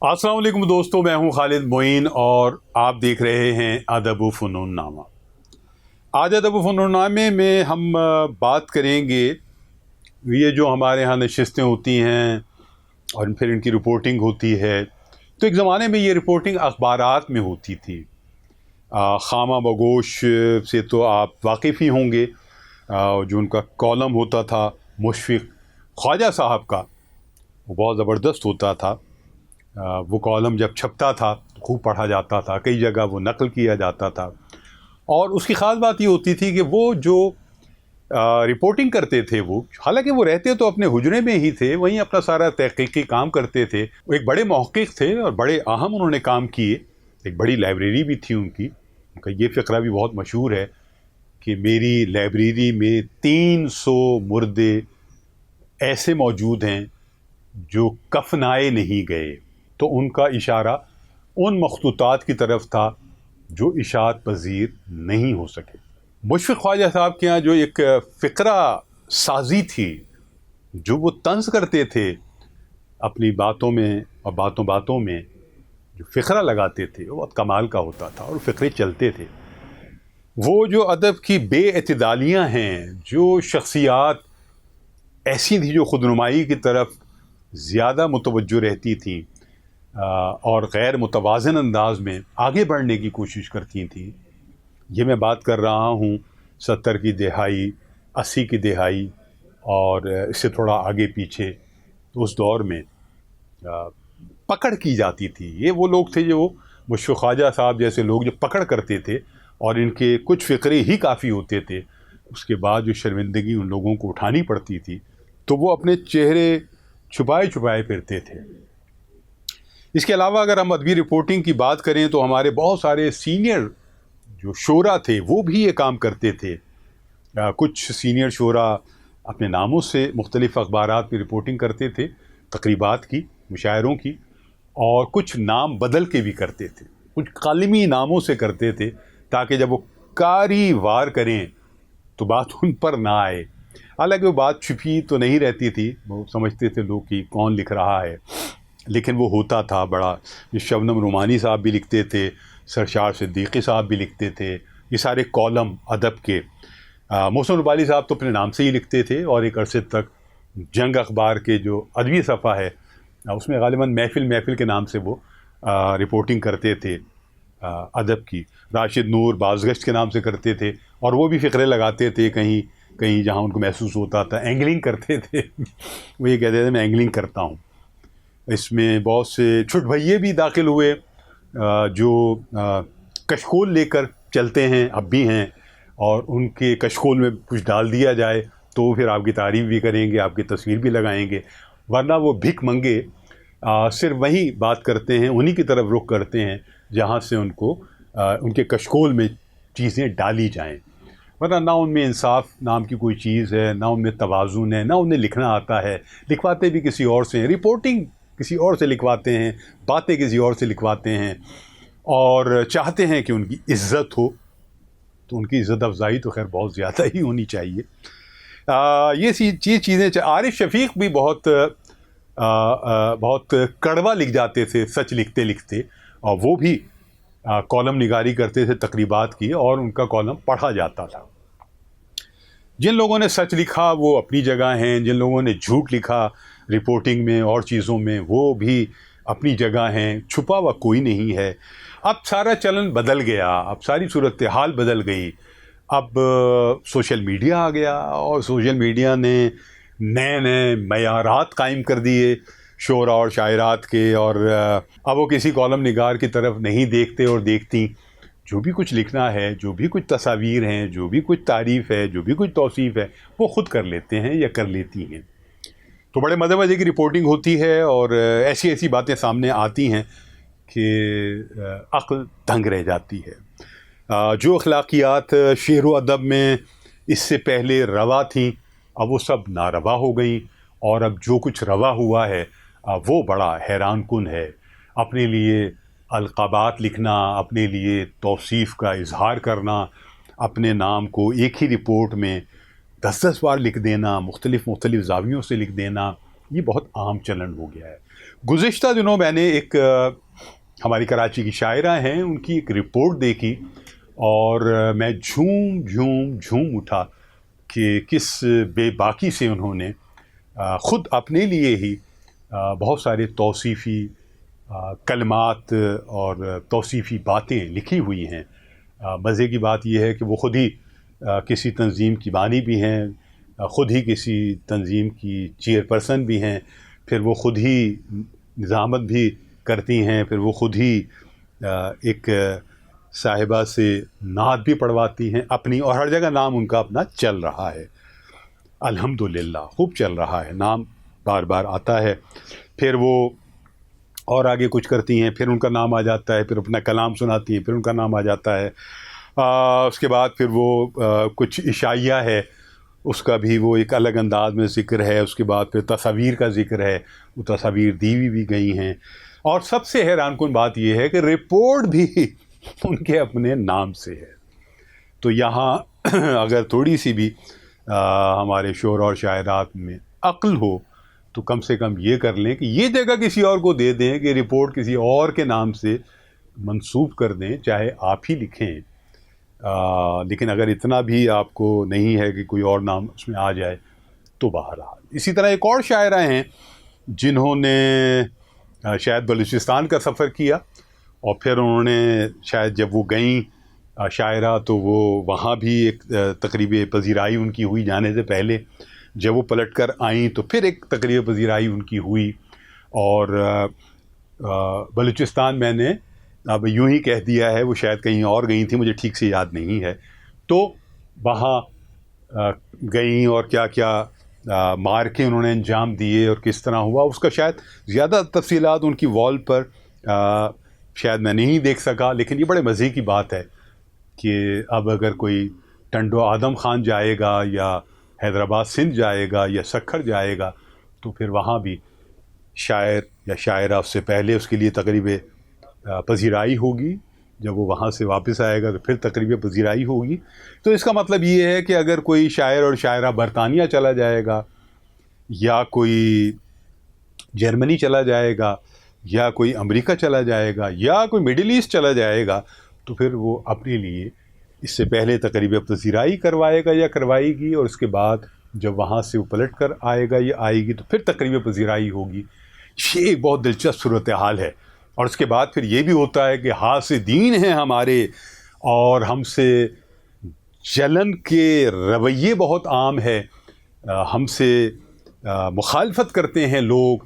السلام علیکم دوستوں، میں ہوں خالد معین اور آپ دیکھ رہے ہیں ادب و فنون نامہ۔ آج ادب و فنون نامے میں ہم بات کریں گے یہ جو ہمارے ہاں نشستیں ہوتی ہیں اور پھر ان کی رپورٹنگ ہوتی ہے، تو ایک زمانے میں یہ رپورٹنگ اخبارات میں ہوتی تھی۔ خامہ بگوش سے تو آپ واقف ہی ہوں گے، جو ان کا کالم ہوتا تھا مشفق خواجہ صاحب کا، وہ بہت زبردست ہوتا تھا۔ وہ کالم جب چھپتا تھا تو خوب پڑھا جاتا تھا، کئی جگہ وہ نقل کیا جاتا تھا، اور اس کی خاص بات یہ ہوتی تھی کہ وہ جو رپورٹنگ کرتے تھے، وہ حالانکہ وہ رہتے تو اپنے حجرے میں ہی تھے، وہیں اپنا سارا تحقیقی کام کرتے تھے۔ وہ ایک بڑے محقق تھے اور بڑے اہم انہوں نے کام کیے، ایک بڑی لائبریری بھی تھی ان کی کا یہ فقرہ بھی بہت مشہور ہے کہ میری لائبریری میں 300 مردے ایسے موجود ہیں جو کفنائے نہیں گئے۔ تو ان کا اشارہ ان مخطوطات کی طرف تھا جو اشاعت پذیر نہیں ہو سکے۔ مشفق خواجہ صاحب کے یہاں جو ایک فقرہ سازی تھی، جو وہ طنز کرتے تھے اپنی باتوں میں اور باتوں میں جو فقرہ لگاتے تھے، وہ بہت کمال کا ہوتا تھا اور فقرے چلتے تھے۔ وہ جو ادب کی بے اعتدالیاں ہیں، جو شخصیات ایسی تھی جو خودنمائی کی طرف زیادہ متوجہ رہتی تھیں اور غیر متوازن انداز میں آگے بڑھنے کی کوشش کرتی تھیں، یہ میں بات کر رہا ہوں 70 کی دہائی، 80 کی دہائی اور اس سے تھوڑا آگے پیچھے، تو اس دور میں پکڑ کی جاتی تھی۔ یہ وہ لوگ تھے جو مشفق خواجہ صاحب جیسے لوگ جو پکڑ کرتے تھے، اور ان کے کچھ فقرے ہی کافی ہوتے تھے، اس کے بعد جو شرمندگی ان لوگوں کو اٹھانی پڑتی تھی تو وہ اپنے چہرے چھپائے پھرتے تھے۔ اس کے علاوہ اگر ہم ادبی رپورٹنگ کی بات کریں تو ہمارے بہت سارے سینئر جو شعراء تھے وہ بھی یہ کام کرتے تھے۔ کچھ سینئر شعراء اپنے ناموں سے مختلف اخبارات میں رپورٹنگ کرتے تھے، تقریبات کی، مشاعروں کی، اور کچھ نام بدل کے بھی کرتے تھے، کچھ قلمی ناموں سے کرتے تھے تاکہ جب وہ کاری وار کریں تو بات ان پر نہ آئے۔ حالانکہ وہ بات چھپی تو نہیں رہتی تھی، وہ سمجھتے تھے لوگ کہ کون لکھ رہا ہے، لیکن وہ ہوتا تھا بڑا۔ شبنم رومانی صاحب بھی لکھتے تھے، سرشار صدیقی صاحب بھی لکھتے تھے، یہ سارے کالم ادب کے۔ محسن ربالی صاحب تو اپنے نام سے ہی لکھتے تھے، اور ایک عرصے تک جنگ اخبار کے جو ادبی صفحہ ہے اس میں غالباً محفل کے نام سے وہ رپورٹنگ کرتے تھے ادب کی۔ راشد نور بازگشت کے نام سے کرتے تھے، اور وہ بھی فقرے لگاتے تھے کہیں جہاں ان کو محسوس ہوتا تھا، اینگلنگ کرتے تھے وہ یہ کہتے تھے میں اینگلنگ کرتا ہوں۔ اس میں بہت سے چھٹ بھئیے بھی داخل ہوئے جو کشکول لے کر چلتے ہیں، اب بھی ہیں، اور ان کے کشکول میں کچھ ڈال دیا جائے تو پھر آپ کی تعریف بھی کریں گے، آپ کی تصویر بھی لگائیں گے، ورنہ وہ بھک منگے صرف وہی بات کرتے ہیں، انہی کی طرف رخ کرتے ہیں جہاں سے ان کو ان کے کشکول میں چیزیں ڈالی جائیں، ورنہ نہ ان میں انصاف نام کی کوئی چیز ہے، نہ ان میں توازن ہے، نہ انہیں لکھنا آتا ہے، لکھواتے بھی کسی اور سے ہیں، رپورٹنگ کسی اور سے لکھواتے ہیں، باتیں کسی اور سے لکھواتے ہیں، اور چاہتے ہیں کہ ان کی عزت ہو، تو ان کی عزت افزائی تو خیر بہت زیادہ ہی ہونی چاہیے۔ یہ چیزیں عارف شفیق بھی بہت کڑوا لکھ جاتے تھے، سچ لکھتے، اور وہ بھی کالم نگاری کرتے تھے تقریبات کی، اور ان کا کالم پڑھا جاتا تھا۔ جن لوگوں نے سچ لکھا وہ اپنی جگہ ہیں، جن لوگوں نے جھوٹ لکھا رپورٹنگ میں اور چیزوں میں وہ بھی اپنی جگہ ہیں، چھپا ہوا کوئی نہیں ہے۔ اب سارا چلن بدل گیا، اب ساری صورتحال بدل گئی، اب سوشل میڈیا آ گیا، اور سوشل میڈیا نے نئے معیارات قائم کر دیے شعراء اور شاعرات کے، اور اب وہ کسی کالم نگار کی طرف نہیں دیکھتے اور دیکھتی، جو بھی کچھ لکھنا ہے، جو بھی کچھ تصاویر ہیں، جو بھی کچھ تعریف ہے، جو بھی کچھ توصیف ہے، وہ خود کر لیتے ہیں یا کر لیتی ہیں۔ تو بڑے مزے کی رپورٹنگ ہوتی ہے، اور ایسی باتیں سامنے آتی ہیں کہ عقل دنگ رہ جاتی ہے۔ جو اخلاقیات شعر و ادب میں اس سے پہلے روا تھیں، اب وہ سب ناروا ہو گئیں، اور اب جو کچھ روا ہوا ہے وہ بڑا حیران کن ہے۔ اپنے لیے القابات لکھنا، اپنے لیے توصیف کا اظہار کرنا، اپنے نام کو ایک ہی رپورٹ میں 10 بار لکھ دینا، مختلف زاویوں سے لکھ دینا، یہ بہت عام چلن ہو گیا ہے۔ گزشتہ دنوں میں نے ایک ہماری کراچی کی شاعرہ ہیں ان کی ایک رپورٹ دیکھی اور میں جھوم اٹھا کہ کس بے باکی سے انہوں نے خود اپنے لیے ہی بہت سارے توصیفی کلمات اور توصیفی باتیں لکھی ہوئی ہیں. مزے کی بات یہ ہے کہ وہ خود ہی کسی تنظیم کی بانی بھی ہیں, خود ہی کسی تنظیم کی چیئر پرسن بھی ہیں, پھر وہ خود ہی نظامت بھی کرتی ہیں, پھر وہ خود ہی ایک صاحبہ سے نعت بھی پڑھواتی ہیں اپنی, اور ہر جگہ نام ان کا اپنا چل رہا ہے. الحمدللہ خوب چل رہا ہے, نام بار بار آتا ہے. پھر وہ اور آگے کچھ کرتی ہیں, پھر ان کا نام آ جاتا ہے, پھر اپنا کلام سناتی ہیں, پھر ان کا نام آ جاتا ہے. اس کے بعد پھر وہ کچھ عشائیہ ہے, اس کا بھی وہ ایک الگ انداز میں ذکر ہے. اس کے بعد پھر تصاویر کا ذکر ہے, وہ تصاویر دی بھی گئی ہیں. اور سب سے حیران کن بات یہ ہے کہ رپورٹ بھی ان کے اپنے نام سے ہے. تو یہاں اگر تھوڑی سی بھی ہمارے شعراء اور شاعرات میں عقل ہو تو کم سے کم یہ کر لیں کہ یہ جگہ کسی اور کو دے دیں, کہ رپورٹ کسی اور کے نام سے منسوب کر دیں, چاہے آپ ہی لکھیں. لیکن اگر اتنا بھی آپ کو نہیں ہے کہ کوئی اور نام اس میں آ جائے تو بہرحال. اسی طرح ایک اور شاعرہ ہیں جنہوں نے شاید بلوچستان کا سفر کیا, اور پھر انہوں نے شاید جب وہ گئیں شاعرہ تو وہ وہاں بھی ایک تقریب پذیرائی ان کی ہوئی جانے سے پہلے. جب وہ پلٹ کر آئیں تو پھر ایک تقریب پذیرائی ان کی ہوئی. اور بلوچستان میں نے اب یوں ہی کہہ دیا ہے, وہ شاید کہیں اور گئی تھیں, مجھے ٹھیک سے یاد نہیں ہے. تو وہاں گئیں اور کیا کیا مارکے انہوں نے انجام دیے اور کس طرح ہوا, اس کا شاید زیادہ تفصیلات ان کی وال پر شاید میں نہیں دیکھ سکا. لیکن یہ بڑے مزے کی بات ہے کہ اب اگر کوئی ٹنڈو آدم خان جائے گا یا حیدرآباد سندھ جائے گا یا سکھر جائے گا تو پھر وہاں بھی شاعر یا شاعرہ اس سے پہلے اس کے لیے تقریب پذیرائی ہوگی. جب وہ وہاں سے واپس آئے گا تو پھر تقریب پذیرائی ہوگی. تو اس کا مطلب یہ ہے کہ اگر کوئی شاعر اور شاعرہ برطانیہ چلا جائے گا یا کوئی جرمنی چلا جائے گا یا کوئی امریکہ چلا جائے گا یا کوئی مڈل ایسٹ چلا جائے گا تو پھر وہ اپنے لیے اس سے پہلے تقریب پذیرائی کروائے گا یا کروائے گی, اور اس کے بعد جب وہاں سے وہ پلٹ کر آئے گا یا آئے گی تو پھر تقریب پذیرائی ہوگی. یہ ایک بہت دلچسپ صورتحال ہے. اور اس کے بعد پھر یہ بھی ہوتا ہے کہ حاسدین ہیں ہمارے اور ہم سے جلن کے رویے بہت عام ہے, ہم سے مخالفت کرتے ہیں لوگ,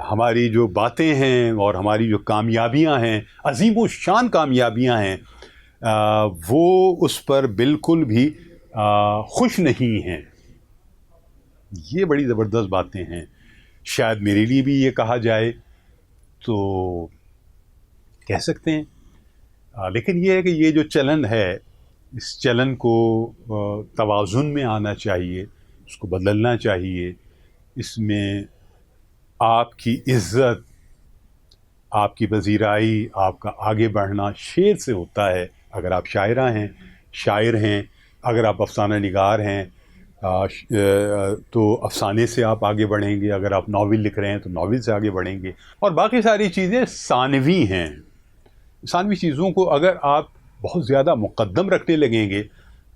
ہماری جو باتیں ہیں اور ہماری جو کامیابیاں ہیں, عظیم و شان کامیابیاں ہیں, وہ اس پر بالکل بھی خوش نہیں ہیں. یہ بڑی زبردست باتیں ہیں. شاید میرے لیے بھی یہ کہا جائے تو کہہ سکتے ہیں, لیکن یہ ہے کہ یہ جو چلن ہے اس چلن کو توازن میں آنا چاہیے, اس کو بدلنا چاہیے. اس میں آپ کی عزت, آپ کی پذیرائی, آپ کا آگے بڑھنا شعر سے ہوتا ہے. اگر آپ شاعرہ ہیں, شاعر ہیں, اگر آپ افسانہ نگار ہیں تو افسانے سے آپ آگے بڑھیں گے, اگر آپ ناول لکھ رہے ہیں تو ناول سے آگے بڑھیں گے. اور باقی ساری چیزیں ثانوی ہیں. ثانوی چیزوں کو اگر آپ بہت زیادہ مقدم رکھنے لگیں گے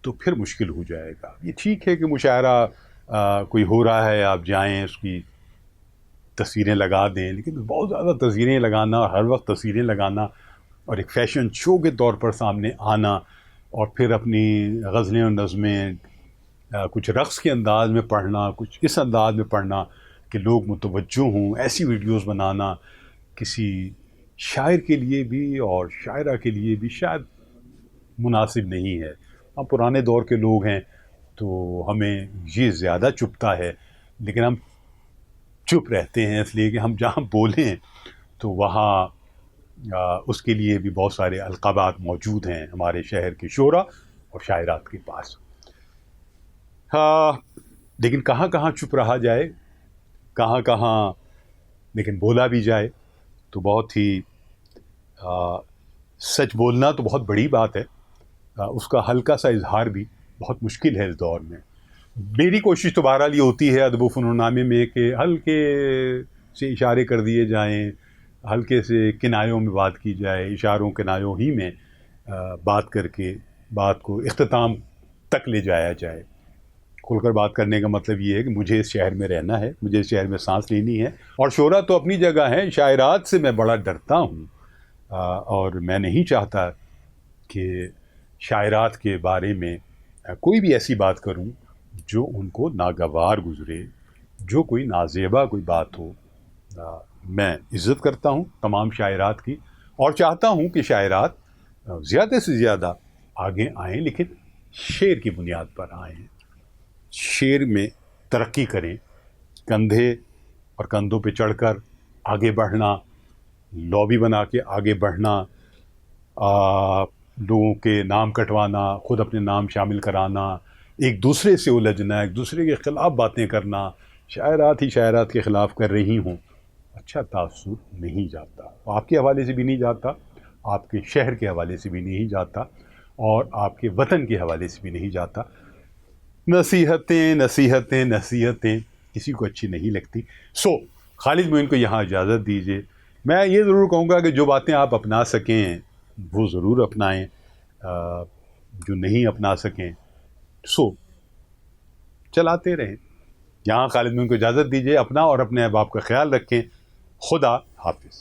تو پھر مشکل ہو جائے گا. یہ ٹھیک ہے کہ مشاعرہ کوئی ہو رہا ہے, آپ جائیں اس کی تصویریں لگا دیں, لیکن بہت زیادہ تصویریں لگانا, ہر وقت تصویریں لگانا اور ایک فیشن شو کے طور پر سامنے آنا, اور پھر اپنی غزلیں اور نظمیں کچھ رقص کے انداز میں پڑھنا, کچھ اس انداز میں پڑھنا کہ لوگ متوجہ ہوں, ایسی ویڈیوز بنانا کسی شاعر کے لیے بھی اور شاعرہ کے لیے بھی شاید مناسب نہیں ہے. ہم پرانے دور کے لوگ ہیں تو ہمیں یہ زیادہ چبھتا ہے, لیکن ہم چپ رہتے ہیں اس لیے کہ ہم جہاں بولیں تو وہاں اس کے لیے بھی بہت سارے القابات موجود ہیں ہمارے شہر کے شعراء اور شاعرات کے پاس. لیکن کہاں کہاں چپ رہا جائے, کہاں کہاں لیکن بولا بھی جائے تو بہت ہی سچ بولنا تو بہت بڑی بات ہے, اس کا ہلکا سا اظہار بھی بہت مشکل ہے اس دور میں. میری کوشش تو بہرحال یہ ہوتی ہے ادب و فنون نامے میں کہ ہلکے سے اشارے کر دیے جائیں، ہلکے سے کنایوں میں بات کی جائے، اشاروں کنایوں ہی میں بات کر کے بات کو اختتام تک لے جایا جائے۔ کھل کر بات کرنے کا مطلب یہ ہے کہ مجھے اس شہر میں رہنا ہے، مجھے اس شہر میں سانس لینی ہے، اور شعرا تو اپنی جگہ ہیں، شاعرات سے میں بڑا ڈرتا ہوں، اور میں نہیں چاہتا کہ شاعرات کے بارے میں کوئی بھی ایسی بات کروں جو ان کو ناگوار گزرے، جو کوئی نازیبا کوئی بات ہو۔ میں عزت کرتا ہوں تمام شاعرات کی، اور چاہتا ہوں کہ شاعرات زیادہ سے زیادہ آگے آئیں، لیکن شعر کی بنیاد پر آئیں، شعر میں ترقی کریں، کندھے اور کندھوں پہ چڑھ کر آگے بڑھنا، لابی بنا کے آگے بڑھنا، لوگوں کے نام کٹوانا، خود اپنے نام شامل کرانا، ایک دوسرے سے الجھنا، ایک دوسرے کے خلاف باتیں کرنا، شاعرات ہی شاعرات کے خلاف کر رہی ہوں، اچھا تاثر نہیں جاتا، آپ کے حوالے سے بھی نہیں جاتا، آپ کے شہر کے حوالے سے بھی نہیں جاتا، اور آپ کے وطن کے حوالے سے بھی نہیں جاتا۔ نصیحتیں نصیحتیں نصیحتیں کسی کو اچھی نہیں لگتی۔ خالد معین کو یہاں اجازت دیجیے۔ میں یہ ضرور کہوں گا کہ جو باتیں آپ اپنا سکیں وہ ضرور اپنائیں، جو نہیں اپنا سکیں چلاتے رہیں۔ یہاں خالد معین کو اجازت دیجیے، اپنا اور اپنے احباب کا خیال رکھیں۔ خدا حافظ۔